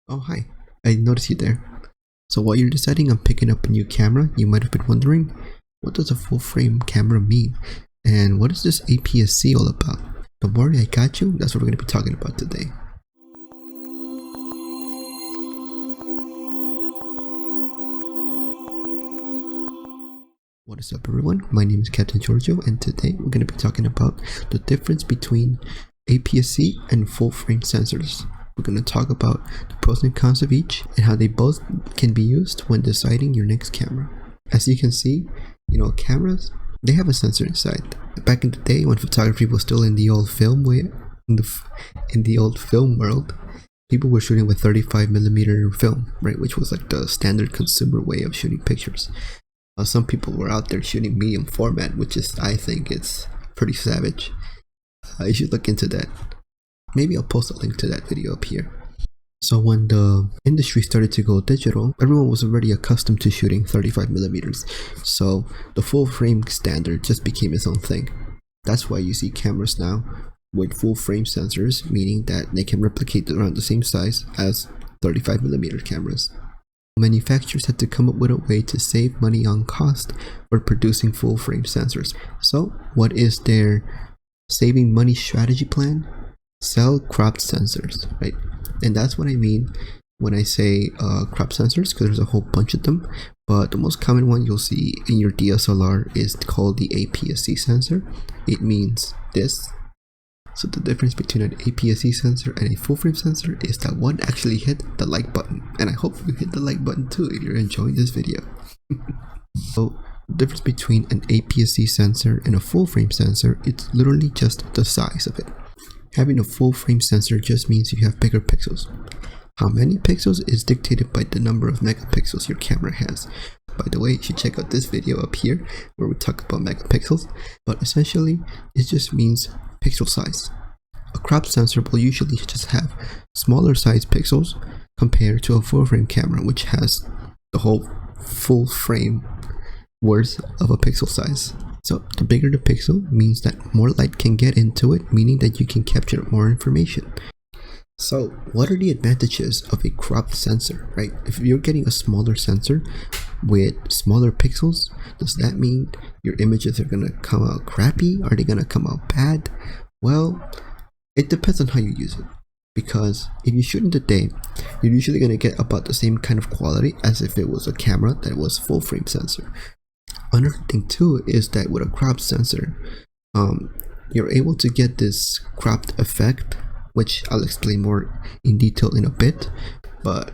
Oh, hi. I noticed you there. So while you're deciding on picking up a new camera, you might have been wondering, what does a full frame camera mean? And what is this Aps-c all about? Don't worry, I got you. That's what we're going to be talking about today. What is up everyone? My name is Captain Giorgio, and today we're going to be talking about the difference between Aps-c and full frame sensors. We're going to talk about the pros and cons of each and how they both can be used when deciding your next camera. As you can see, cameras, they have a sensor inside. Back in the day when photography was still in the old film way, in the old film world, people were shooting with 35mm film, right, which was like the standard consumer way of shooting pictures. Some people were out there shooting medium format, which is, I think, it's pretty savage. You should look into that. Maybe I'll post a link to that video up here. So when the industry started to go digital, everyone was already accustomed to shooting 35mm. So the full frame standard just became its own thing. That's why you see cameras now with full frame sensors, meaning that they can replicate around the same size as 35mm cameras. Manufacturers had to come up with a way to save money on cost for producing full frame sensors. So what is their saving money strategy plan? Sell cropped sensors, right? And that's what I mean when I say crop sensors, because there's a whole bunch of them, but the most common one you'll see in your DSLR is called the Aps-c sensor. It means this. So the difference between an Aps-c sensor and a full frame sensor is that one actually hit the like button, and I hope you hit the like button too if you're enjoying this video. So the difference between an Aps-c sensor and a full frame sensor, it's literally just the size of it. Having a full frame sensor just means you have bigger pixels. How many pixels is dictated by the number of megapixels your camera has. By the way, you should check out this video up here where we talk about megapixels, but essentially it just means pixel size. A crop sensor will usually just have smaller size pixels compared to a full frame camera, which has the whole full frame worth of a pixel size. So the bigger the pixel means that more light can get into it, meaning that you can capture more information. So what are the advantages of a cropped sensor, right? If you're getting a smaller sensor with smaller pixels, does that mean your images are gonna come out crappy? Are they gonna come out bad? Well, it depends on how you use it. Because if you shoot in the day, you're usually gonna get about the same kind of quality as if it was a camera that was full frame sensor. Another thing too is that with a cropped sensor, you're able to get this cropped effect, which I'll explain more in detail in a bit. But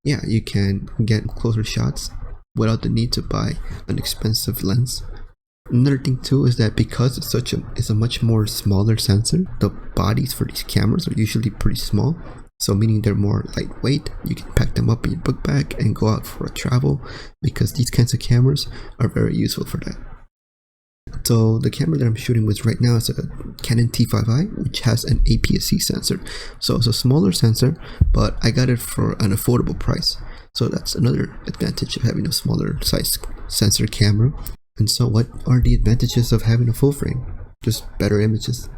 yeah, you can get closer shots without the need to buy an expensive lens. Another thing too is that because it's a much more smaller sensor, the bodies for these cameras are usually pretty small. So meaning they're more lightweight, you can pack them up in your book bag and go out for a travel, because these kinds of cameras are very useful for that. So the camera that I'm shooting with right now is a Canon T5i, which has an Aps-c sensor. So it's a smaller sensor, but I got it for an affordable price. So that's another advantage of having a smaller size sensor camera. And so what are the advantages of having a full frame? Just better images.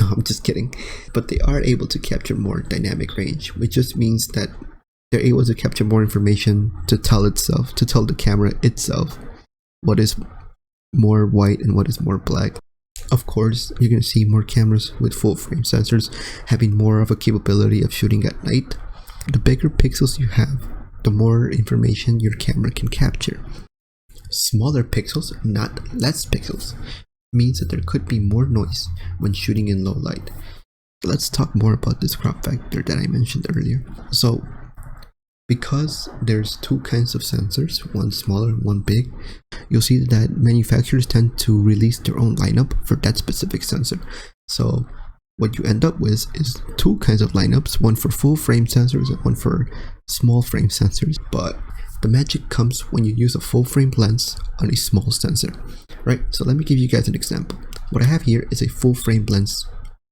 No, I'm just kidding. But they are able to capture more dynamic range, which just means that they're able to capture more information to tell the camera itself what is more white and what is more black. Of course, you're going to see more cameras with full frame sensors having more of a capability of shooting at night. The bigger pixels you have, the more information your camera can capture. Smaller pixels, not less pixels, means that there could be more noise when shooting in low light. Let's talk more about this crop factor that I mentioned earlier. So because there's two kinds of sensors, one smaller and one big, you'll see that manufacturers tend to release their own lineup for that specific sensor. So what you end up with is two kinds of lineups, one for full frame sensors and one for small frame sensors. But the magic comes when you use a full frame lens on a small sensor, right? So let me give you guys an example. What I have here is a full frame lens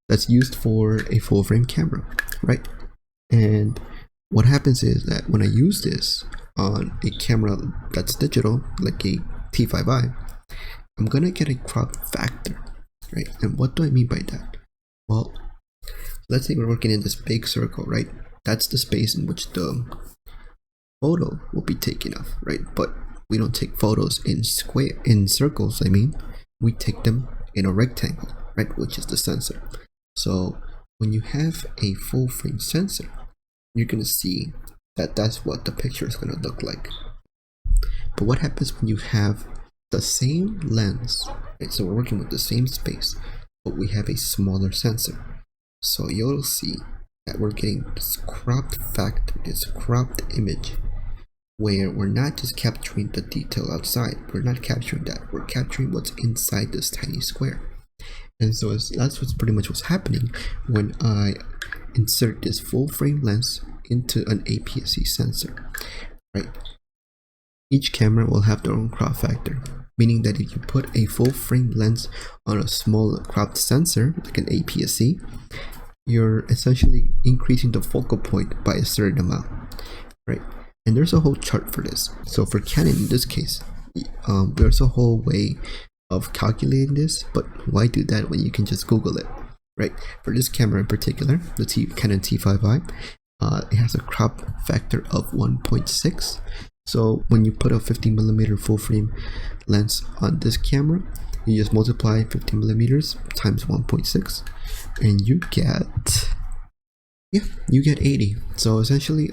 that's used for a full frame camera, right? And what happens is that when I use this on a camera that's digital, like a T5i, I'm gonna get a crop factor, right? And what do I mean by that? Well, let's say we're working in this big circle, right? that's the space in which the photo will be taken of, right? But we don't take photos in circles. I mean, we take them in a rectangle, right? Which is the sensor. So when you have a full frame sensor, you're gonna see that that's what the picture is gonna look like. But what happens when you have the same lens, right? So we're working with the same space, but we have a smaller sensor. So you'll see that we're getting this cropped factor, this cropped image, where we're not just capturing the detail outside. We're not capturing that. We're capturing what's inside this tiny square. And so that's what's pretty much what's happening when I insert this full frame lens into an Aps-c sensor, right? Each camera will have their own crop factor, meaning that if you put a full frame lens on a small cropped sensor, like an Aps-c, you're essentially increasing the focal point by a certain amount, right? And there's a whole chart for this. So for Canon in this case, there's a whole way of calculating this, but why do that when you can just Google it, right? For this camera in particular, the Canon T5i, it has a crop factor of 1.6. So when you put a 50mm full frame lens on this camera, you just multiply 50mm times 1.6 and you get 80. So essentially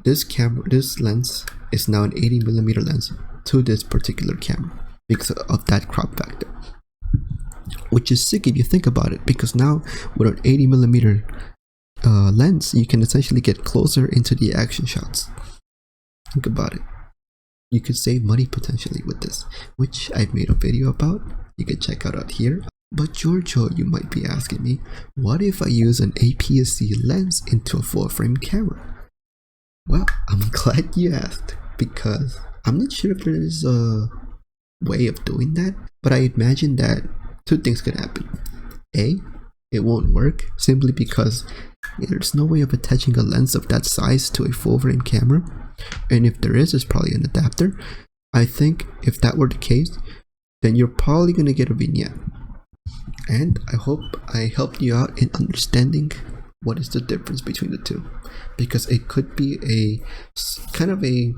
this lens is now an 80mm lens to this particular camera because of that crop factor, which is sick if you think about it, because now with an 80mm lens you can essentially get closer into the action shots. Think about it. You could save money potentially with this, which I've made a video about. You can check out here. But Giorgio, you might be asking me, what if I use an Aps-c lens into a full frame camera? Well, I'm glad you asked, because I'm not sure if there's a way of doing that, but I imagine that two things could happen. A, it won't work simply because there's no way of attaching a lens of that size to a full frame camera, and if there is, it's probably an adapter. I think if that were the case, then you're probably gonna get a vignette. And I hope I helped you out in understanding what is the difference between the two, because it could be a kind of a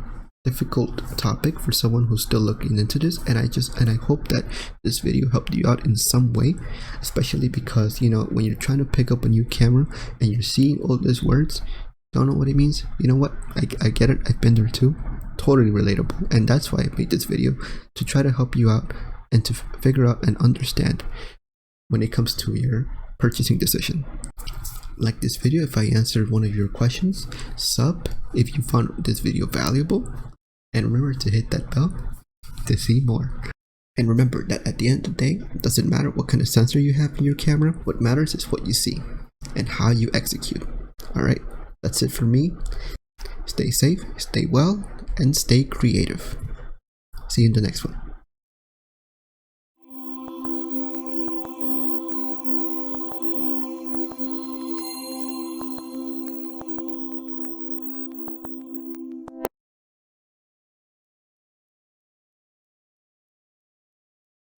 difficult topic for someone who's still looking into this, and I hope that this video helped you out in some way, especially because, you know, when you're trying to pick up a new camera and you're seeing all these words, don't know what it means. You know what, I get it, I've been there too, totally relatable, and that's why I made this video, to try to help you out and to figure out and understand when it comes to your purchasing decision. Like this video if I answered one of your questions, sub if you found this video valuable, and remember to hit that bell to see more. And remember that at the end of the day, it doesn't matter what kind of sensor you have in your camera, what matters is what you see and how you execute. Alright, that's it for me. Stay safe, stay well, and stay creative. See you in the next one.